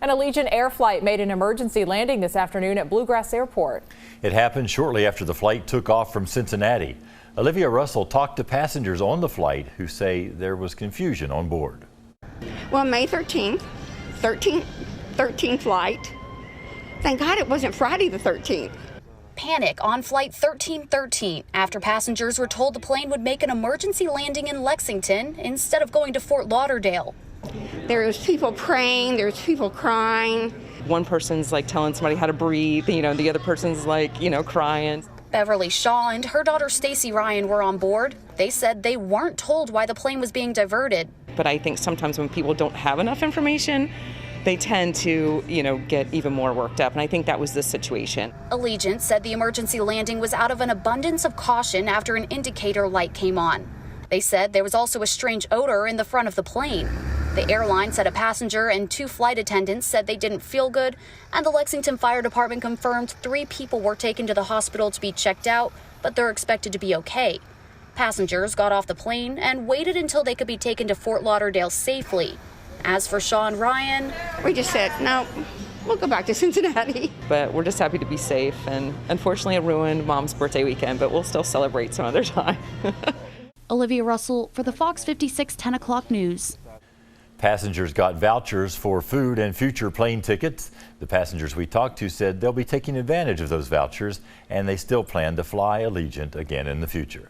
An Allegiant air flight made an emergency landing this afternoon at Bluegrass Airport. It happened shortly after the flight took off from Cincinnati. Olivia Russell talked to passengers on the flight who say there was confusion on board. Well, May 13th flight. Thank God it wasn't Friday the 13th. Panic on flight 1313 after passengers were told the plane would make an emergency landing in Lexington instead of going to Fort Lauderdale. There was people praying, there was people crying. One person's like telling somebody how to breathe, the other person's like, crying. Beverly Shaw and her daughter Stacy Ryan were on board. They said they weren't told why the plane was being diverted. But I think sometimes when people don't have enough information, they tend to, get even more worked up. And I think that was the situation. Allegiant said the emergency landing was out of an abundance of caution after an indicator light came on. They said there was also a strange odor in the front of the plane. The airline said a passenger and 2 flight attendants said they didn't feel good, and the Lexington Fire Department confirmed 3 people were taken to the hospital to be checked out, but they're expected to be okay. Passengers got off the plane and waited until they could be taken to Fort Lauderdale safely. As for Shaw and Ryan, We just said, no, we'll go back to Cincinnati. But we're just happy to be safe, and unfortunately it ruined Mom's birthday weekend, but we'll still celebrate some other time. Olivia Russell for the Fox 56 10 o'clock news. Passengers got vouchers for food and future plane tickets. The passengers we talked to said they'll be taking advantage of those vouchers, and they still plan to fly Allegiant again in the future.